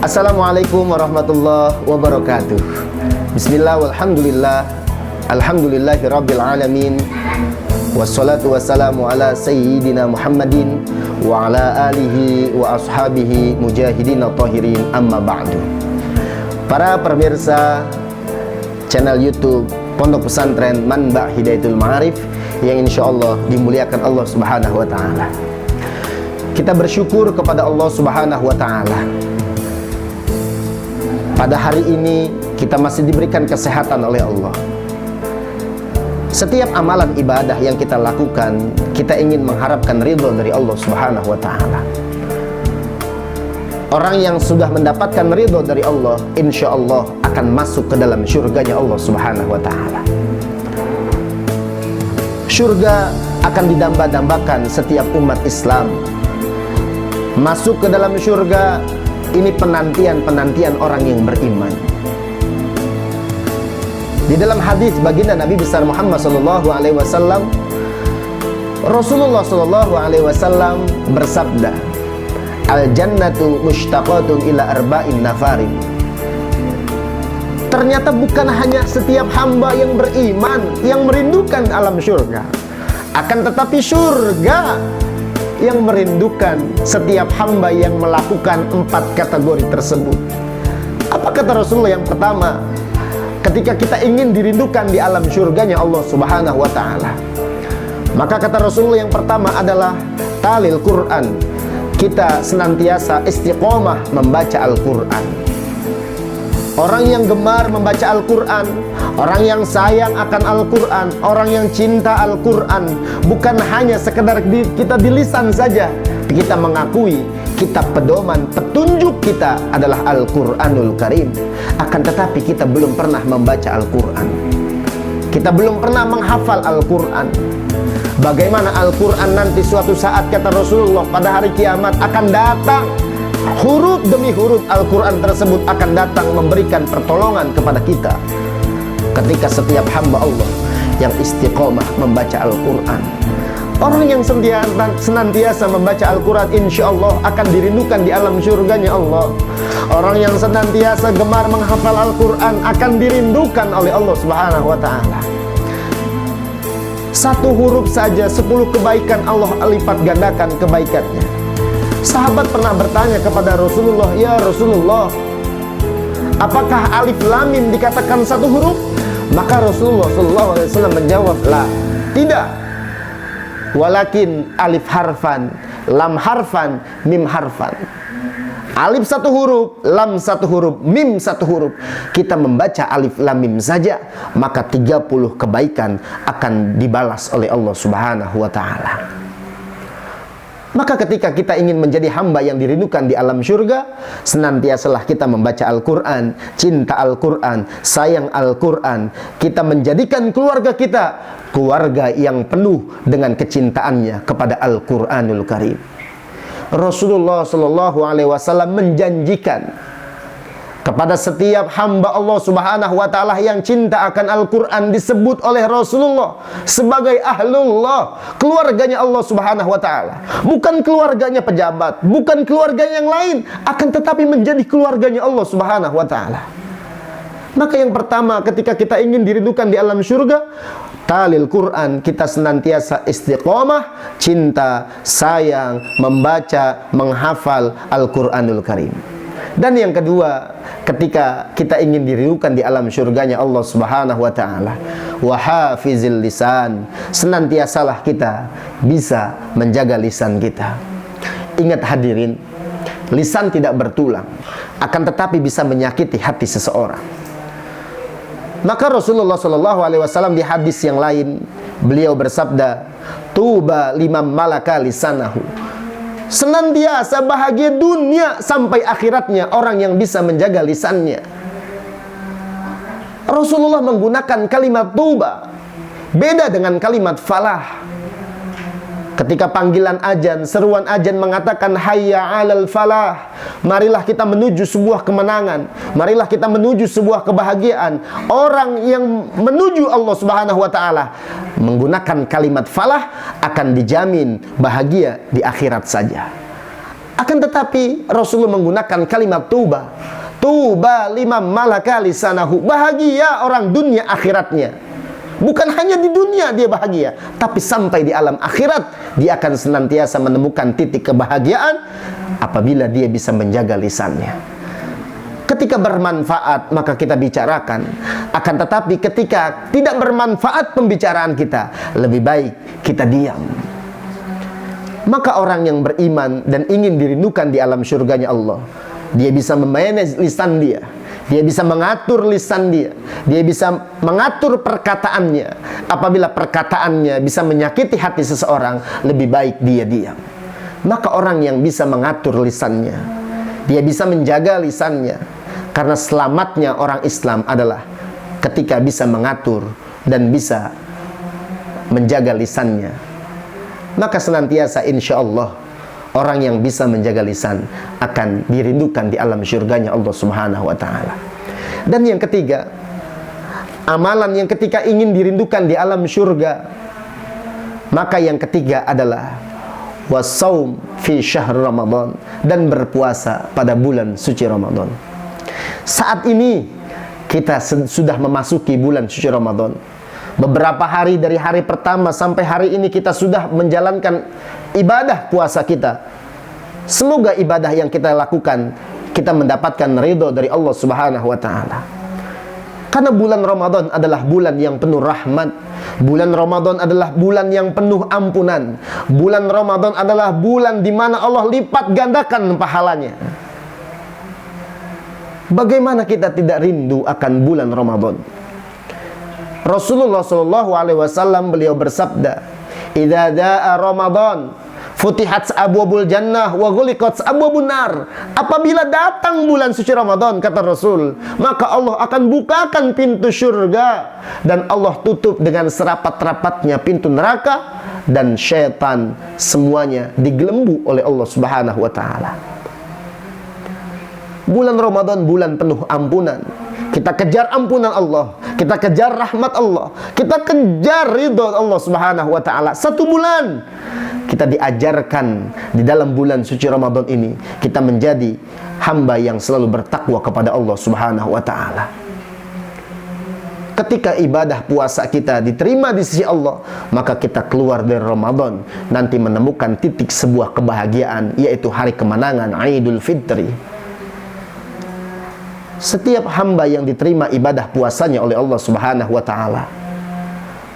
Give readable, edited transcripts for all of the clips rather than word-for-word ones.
Assalamualaikum warahmatullahi wabarakatuh. Bismillah walhamdulillah. Alhamdulillahi rabbil alamin. Wassalatu wassalamu ala sayyidina Muhammadin wa ala alihi wa ashabihi mujahidin tahirin, amma ba'du. Para pemirsa channel YouTube Pondok Pesantren Manba Hidayatul Ma'arif yang insyaallah dimuliakan Allah Subhanahu wa taala. Kita bersyukur kepada Allah Subhanahu wa taala. Pada hari ini kita masih diberikan kesehatan oleh Allah. Setiap amalan ibadah yang kita lakukan, kita ingin mengharapkan ridho dari Allah Subhanahu wa taala. Orang yang sudah mendapatkan ridho dari Allah, insya Allah akan masuk ke dalam syurganya Allah Subhanahu wa taala. Syurga akan didamba-dambakan setiap umat Islam. Masuk ke dalam syurga ini penantian-penantian orang yang beriman. Di dalam hadis baginda Nabi besar Muhammad sallallahu alaihi wasallam, Rasulullah sallallahu alaihi wasallam bersabda, "Al-jannatu mushtaqatun ila arba'in nafarin." Ternyata bukan hanya setiap hamba yang beriman yang merindukan alam syurga, akan tetapi syurga yang merindukan setiap hamba yang melakukan 4 kategori tersebut. Apa kata Rasulullah? Yang pertama, ketika kita ingin dirindukan di alam syurganya Allah Subhanahu wa taala, maka kata Rasulullah yang pertama adalah talil Quran. Kita senantiasa istiqomah membaca Al-Quran. Orang yang gemar membaca Al-Quran, orang yang sayang akan Al-Quran, orang yang cinta Al-Quran, bukan hanya sekedar kita di lisan saja, kita mengakui kitab pedoman, petunjuk kita adalah Al-Quranul Karim. Akan tetapi kita belum pernah membaca Al-Quran, kita belum pernah menghafal Al-Quran. Bagaimana Al-Quran nanti suatu saat, kata Rasulullah, pada hari kiamat akan datang, huruf demi huruf Al-Quran tersebut akan datang memberikan pertolongan kepada kita. Ketika setiap hamba Allah yang istiqomah membaca Al-Quran, orang yang senantiasa membaca Al-Quran, insya Allah akan dirindukan di alam syurganya Allah. Orang yang senantiasa gemar menghafal Al-Quran akan dirindukan oleh Allah Subhanahu wa ta'ala. Satu huruf saja 10 kebaikan Allah lipat gandakan kebaikannya. Sahabat pernah bertanya kepada Rasulullah, "Ya Rasulullah, apakah alif lam mim dikatakan satu huruf?" Maka Rasulullah SAW menjawab, "La, tidak. Walakin alif harfan, lam harfan, mim harfan." Alif satu huruf, lam satu huruf, mim satu huruf. Kita membaca alif lam mim saja, maka 30 kebaikan akan dibalas oleh Allah Subhanahu wa ta'ala. Maka ketika kita ingin menjadi hamba yang dirindukan di alam syurga, senantiasalah kita membaca Al-Quran, cinta Al-Quran, sayang Al-Quran. Kita menjadikan keluarga kita keluarga yang penuh dengan kecintaannya kepada Al-Quranul Karim. Rasulullah Shallallahu Alaihi Wasallam menjanjikan kepada setiap hamba Allah Subhanahu wa ta'ala yang cinta akan Al-Quran, disebut oleh Rasulullah sebagai ahlullah, keluarganya Allah Subhanahu wa ta'ala. Bukan keluarganya pejabat, bukan keluarganya yang lain, akan tetapi menjadi keluarganya Allah Subhanahu wa ta'ala. Maka yang pertama, ketika kita ingin dirindukan di alam syurga, talil Quran, kita senantiasa istiqomah, cinta, sayang, membaca, menghafal Al-Quranul Karim. Dan yang kedua, ketika kita ingin dirindukan di alam syurganya Allah Subhanahu wa ta'ala, wahafizil lisan, senantiasalah kita bisa menjaga lisan kita. Ingat hadirin, lisan tidak bertulang, akan tetapi bisa menyakiti hati seseorang. Maka Rasulullah SAW di hadis yang lain, beliau bersabda, "Tuba liman malaka lisanahu." Senantiasa bahagia dunia sampai akhiratnya orang yang bisa menjaga lisannya. Rasulullah menggunakan kalimat tuba, beda dengan kalimat falah. Ketika panggilan azan, seruan azan mengatakan hayya 'alal falah, marilah kita menuju sebuah kemenangan, marilah kita menuju sebuah kebahagiaan. Orang yang menuju Allah Subhanahu wa taala menggunakan kalimat falah akan dijamin bahagia di akhirat saja. Akan tetapi Rasulullah menggunakan kalimat tuba. Tuba liman malaka lisanahu. Bahagia orang dunia akhiratnya. Bukan hanya di dunia dia bahagia, tapi sampai di alam akhirat dia akan senantiasa menemukan titik kebahagiaan apabila dia bisa menjaga lisannya. Ketika bermanfaat maka kita bicarakan. Akan tetapi ketika tidak bermanfaat pembicaraan kita, lebih baik kita diam. Maka orang yang beriman dan ingin dirindukan di alam surganya Allah, dia bisa memanage lisan dia, dia bisa mengatur lisan dia, dia bisa mengatur perkataannya. Apabila perkataannya bisa menyakiti hati seseorang, lebih baik dia diam. Maka orang yang bisa mengatur lisannya, dia bisa menjaga lisannya. Karena selamatnya orang Islam adalah ketika bisa mengatur dan bisa menjaga lisannya. Maka senantiasa insya Allah orang yang bisa menjaga lisan akan dirindukan di alam surganya Allah Subhanahu wa ta'ala. Dan yang ketiga, amalan yang ketika ingin dirindukan di alam surga, maka yang ketiga adalah wasaum fi syahr Ramadan, dan berpuasa pada bulan suci Ramadan. Saat ini kita sudah memasuki bulan suci Ramadan. Beberapa hari dari hari pertama sampai hari ini kita sudah menjalankan ibadah puasa kita. Semoga ibadah yang kita lakukan kita mendapatkan ridho dari Allah Subhanahu wa ta'ala. Karena bulan Ramadan adalah bulan yang penuh rahmat. Bulan Ramadan adalah bulan yang penuh ampunan. Bulan Ramadan adalah bulan di mana Allah lipat gandakan pahalanya. Bagaimana kita tidak rindu akan bulan Ramadan? Rasulullah SAW beliau bersabda, "Idza jaa Ramadan, futihat abwabul jannah wa ghuliqat abwabun nar." Apabila datang bulan suci Ramadan, kata Rasul, maka Allah akan bukakan pintu surga dan Allah tutup dengan serapat-rapatnya pintu neraka, dan syaitan semuanya digelembung oleh Allah Subhanahu wa ta'ala. Bulan Ramadan bulan penuh ampunan. Kita kejar ampunan Allah, kita kejar rahmat Allah, kita kejar ridho Allah Subhanahu wa ta'ala. 1 bulan kita diajarkan di dalam bulan suci Ramadan ini, kita menjadi hamba yang selalu bertakwa kepada Allah Subhanahu wa ta'ala. Ketika ibadah puasa kita diterima di sisi Allah, maka kita keluar dari Ramadan nanti menemukan titik sebuah kebahagiaan, yaitu hari kemenangan Idul Fitri. Setiap hamba yang diterima ibadah puasanya oleh Allah Subhanahu wa ta'ala,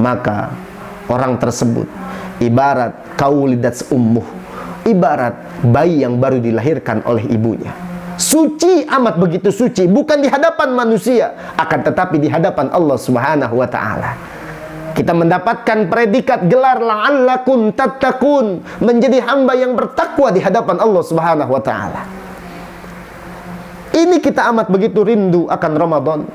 maka orang tersebut ibarat kaulidat ummuh, ibarat bayi yang baru dilahirkan oleh ibunya. Suci, amat begitu suci, bukan di hadapan manusia, akan tetapi di hadapan Allah Subhanahu wa ta'ala. Kita mendapatkan predikat gelar la'allakum tattaqun, menjadi hamba yang bertakwa di hadapan Allah Subhanahu wa ta'ala. Ini kita amat begitu rindu akan Ramadan.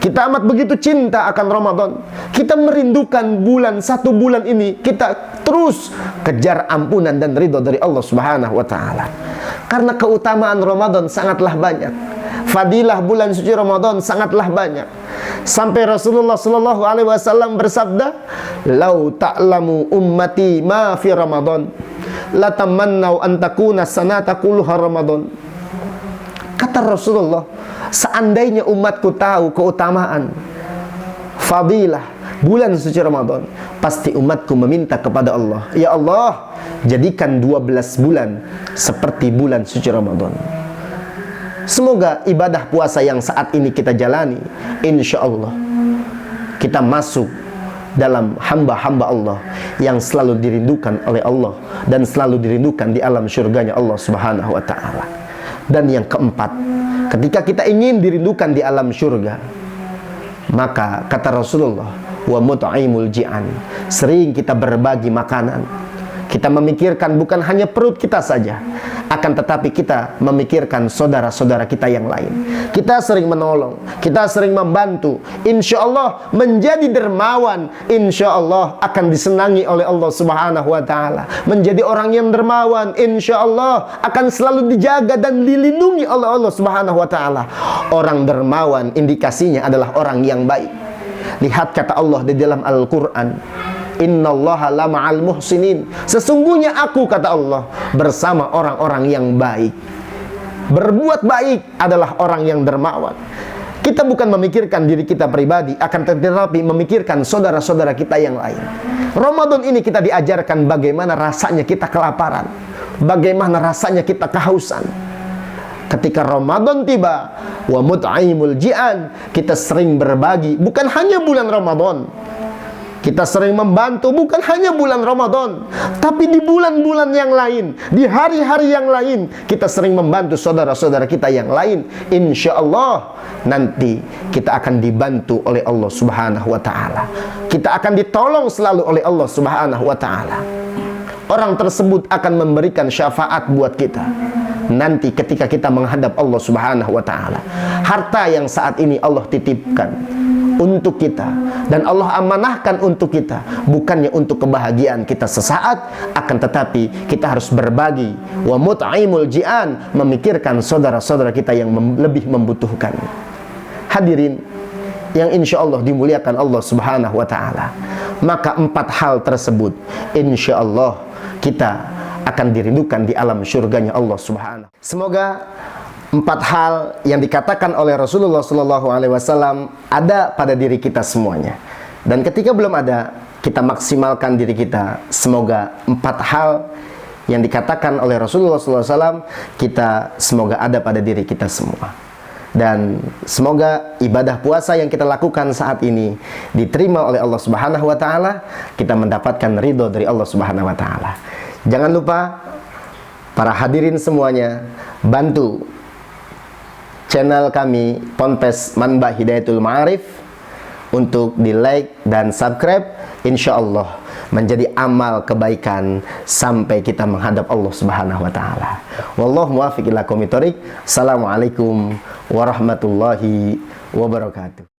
Kita amat begitu cinta akan Ramadan. Kita merindukan bulan, 1 bulan ini kita terus kejar ampunan dan ridho dari Allah Subhanahu wa ta'ala. Karena keutamaan Ramadan sangatlah banyak. Fadilah bulan suci Ramadan sangatlah banyak. Sampai Rasulullah sallallahu alaihi wasallam bersabda, "Lau ta'lamu ummati ma fi Ramadan, la tamannau an takuna sanata kulluha Ramadan." Kata Rasulullah, seandainya umatku tahu keutamaan fadilah bulan suci Ramadan, pasti umatku meminta kepada Allah, "Ya Allah, jadikan 12 bulan seperti bulan suci Ramadan." Semoga ibadah puasa yang saat ini kita jalani, insya Allah kita masuk dalam hamba-hamba Allah yang selalu dirindukan oleh Allah dan selalu dirindukan di alam surganya Allah Subhanahu wa ta'ala. Dan yang keempat, ketika kita ingin dirindukan di alam surga, maka kata Rasulullah, wa mut'imul ji'an, sering kita berbagi makanan. Kita memikirkan bukan hanya perut kita saja, akan tetapi kita memikirkan saudara-saudara kita yang lain. Kita sering menolong, kita sering membantu. Insya Allah menjadi dermawan, insya Allah akan disenangi oleh Allah Subhanahu wa ta'ala. Menjadi orang yang dermawan, insya Allah akan selalu dijaga dan dilindungi oleh Allah Subhanahu wa ta'ala. Orang dermawan indikasinya adalah orang yang baik. Lihat kata Allah di dalam Al-Quran, Innallaha lama'al muhsinin. Sesungguhnya aku, kata Allah, bersama orang-orang yang baik. Berbuat baik adalah orang yang dermawan. Kita bukan memikirkan diri kita pribadi, akan tetapi memikirkan saudara-saudara kita yang lain. Ramadan ini kita diajarkan bagaimana rasanya kita kelaparan, bagaimana rasanya kita kehausan. Ketika Ramadan tiba, wa mut'aimul ji'an, kita sering berbagi, bukan hanya bulan Ramadan. Kita sering membantu bukan hanya bulan Ramadan, tapi di bulan-bulan yang lain, di hari-hari yang lain, kita sering membantu saudara-saudara kita yang lain. Insya Allah nanti kita akan dibantu oleh Allah Subhanahu wa ta'ala. Kita akan ditolong selalu oleh Allah Subhanahu wa ta'ala. Orang tersebut akan memberikan syafaat buat kita nanti ketika kita menghadap Allah Subhanahu wa ta'ala. Harta yang saat ini Allah titipkan untuk kita dan Allah amanahkan untuk kita, bukannya untuk kebahagiaan kita sesaat, akan tetapi kita harus berbagi. Wa mut'aimul ji'an, memikirkan saudara-saudara kita yang lebih membutuhkan. Hadirin yang insya Allah dimuliakan Allah Subhanahu wa ta'ala, maka 4 hal tersebut insya Allah kita akan dirindukan di alam surganya Allah Subhanahu. Semoga 4 hal yang dikatakan oleh Rasulullah SAW ada pada diri kita semuanya. Dan ketika belum ada, kita maksimalkan diri kita. Semoga 4 hal yang dikatakan oleh Rasulullah SAW kita semoga ada pada diri kita semua. Dan semoga ibadah puasa yang kita lakukan saat ini diterima oleh Allah Subhanahu wa ta'ala. Kita mendapatkan ridho dari Allah Subhanahu wa ta'ala. Jangan lupa para hadirin semuanya, bantu channel kami Ponpes Manba Hidayatul Ma'arif untuk di like dan subscribe. Insya Allah menjadi amal kebaikan sampai kita menghadap Allah Subhanahu wa ta'ala. Wallahu muwaffiq ila aqwamit thoriq. Assalamualaikum warahmatullahi wabarakatuh.